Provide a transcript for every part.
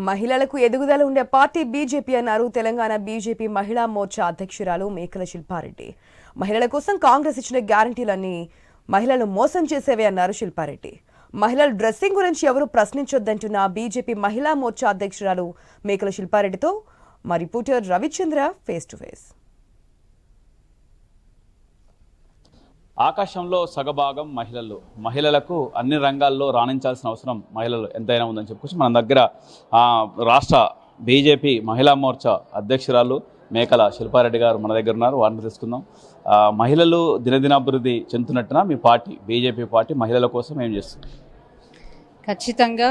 మహిళలకు ఎదుగుదల ఉండే పార్టీ బీజేపీ అన్నారు తెలంగాణ బీజేపీ మహిళా మోర్చా అధ్యక్షురాలు మేకల శిల్పారెడ్డి. మహిళల కోసం కాంగ్రెస్ ఇచ్చిన గ్యారంటీలన్నీ మహిళలు మోసం చేసేవే అన్నారు శిల్పారెడ్డి. మహిళల డ్రెస్సింగ్ గురించి ఎవరు ప్రశ్నించొద్దంటున్న బీజేపీ మహిళా మోర్చా అధ్యక్షురాలు మేకల శిల్పారెడ్డితో మా reporter Ravichandra face to face. ఆకాశంలో సగభాగం మహిళలకు అన్ని రంగాల్లో రాణించాల్సిన అవసరం మహిళలు ఎంతైనా ఉందని చెప్పుకోవచ్చు. మన దగ్గర రాష్ట్ర బీజేపీ మహిళా మోర్చా అధ్యక్షురాలు మేకల శిల్పారెడ్డి గారు మన దగ్గర ఉన్నారు. వారిని తెలుసుకుందాం. మహిళలు దినదినాభివృద్ధి చెందుతున్నట్టున మీ పార్టీ బీజేపీ పార్టీ మహిళల కోసం ఏం చేస్తుంది? ఖచ్చితంగా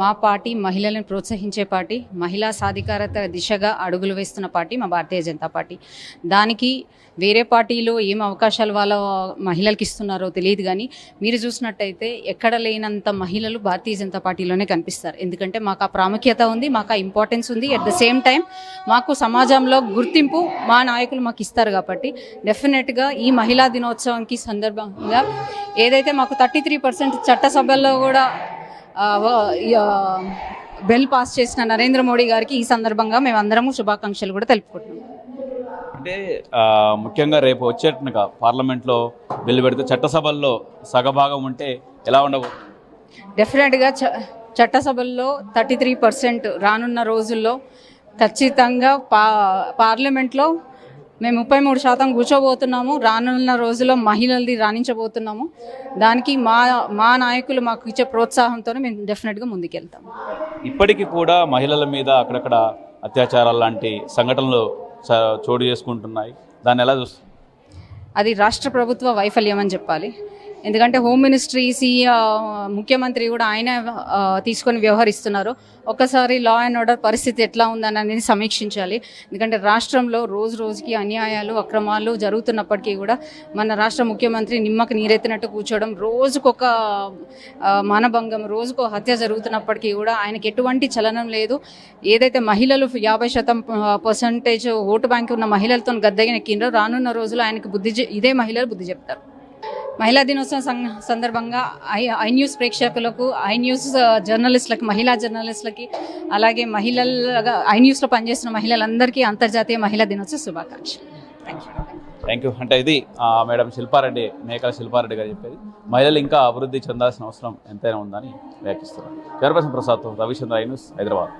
మా పార్టీ మహిళలను ప్రోత్సహించే పార్టీ, మహిళా సాధికారత దిశగా అడుగులు వేస్తున్న పార్టీ మా భారతీయ జనతా పార్టీ. దానికి వేరే పార్టీలో ఏం అవకాశాలు వాళ్ళ మహిళలకు ఇస్తున్నారో తెలియదు, కానీ మీరు చూసినట్టయితే ఎక్కడ లేనంత మహిళలు భారతీయ జనతా పార్టీలోనే కనిపిస్తారు. ఎందుకంటే మాకు ఆ ప్రాముఖ్యత ఉంది, మాకు ఆ ఇంపార్టెన్స్ ఉంది. అట్ ద సేమ్ టైం మాకు సమాజంలో గుర్తింపు మా నాయకులు మాకు ఇస్తారు. కాబట్టి డెఫినెట్గా ఈ మహిళా దినోత్సవంకి సందర్భంగా ఏదైతే మాకు 33% చట్టసభల్లో కూడా బిల్ పాస్ చేసిన నరేంద్ర మోడీ గారికి ఈ సందర్భంగా మేమందరము శుభాకాంక్షలు కూడా తెలుపుకుంటున్నాం. అంటే ముఖ్యంగా రేపు వచ్చేట్టుగా పార్లమెంట్లో బిల్లు పెడితే చట్టసభల్లో సగభాగం ఉంటే ఎలా ఉండవు? డెఫినెట్గా చట్టసభల్లో 33% రానున్న రోజుల్లో ఖచ్చితంగా పార్లమెంట్లో మేము 33% కూర్చోబోతున్నాము. రానున్న రోజుల్లో మహిళలది రాణించబోతున్నాము. దానికి మా నాయకులు మాకు ఇచ్చే ప్రోత్సాహంతోనే మేము డెఫినెట్గా ముందుకెళ్తాము. ఇప్పటికీ కూడా మహిళల మీద అక్కడక్కడ అత్యాచారాలు లాంటి సంఘటనలు చోటు చేసుకుంటున్నాయి. దాన్ని ఎలా చూస్తుంది? అది రాష్ట్ర ప్రభుత్వ వైఫల్యం అని చెప్పాలి. ఎందుకంటే హోమ్ మినిస్ట్రీ ముఖ్యమంత్రి కూడా ఆయన తీసుకొని వ్యవహరిస్తున్నారు. ఒక్కసారి లా అండ్ ఆర్డర్ పరిస్థితి ఎట్లా ఉందని అనేది సమీక్షించాలి. ఎందుకంటే రాష్ట్రంలో రోజు రోజుకి అన్యాయాలు అక్రమాలు జరుగుతున్నప్పటికీ కూడా మన రాష్ట్ర ముఖ్యమంత్రి నిమ్మకు నీరెత్తినట్టు కూర్చోవడం, రోజుకొక మానభంగం, రోజుకో హత్య జరుగుతున్నప్పటికీ కూడా ఆయనకి ఎటువంటి చలనం లేదు. ఏదైతే మహిళలు 50% ఓటు బ్యాంక్ ఉన్న మహిళలతో గద్దెనెక్కిండ్రో రానున్న రోజులు ఆయనకు ఇదే మహిళలు బుద్ధి చెప్తారు. మహిళా దినోత్సవం సందర్భంగా ఐ న్యూస్ ప్రేక్షకులకు, ఐ న్యూస్ జర్నలిస్టులకు, మహిళా జర్నలిస్టులకి, అలాగే మహిళలుగా ఐ న్యూస్లో పనిచేస్తున్న మహిళలందరికీ అంతర్జాతీయ మహిళా దినోత్సవ శుభాకాంక్షలు. Thank you. అంటే ఇది మేడం శిల్పారెడ్డి, మేకల శిల్పారెడ్డి గారు చెప్పేది. మహిళలు ఇంకా అభివృద్ధి చెందాల్సిన అవసరం ఎంతైనా ఉందని వ్యాఖ్యానిస్తున్నారు. Jagan Prasad, Ravichandra, I News, Hyderabad.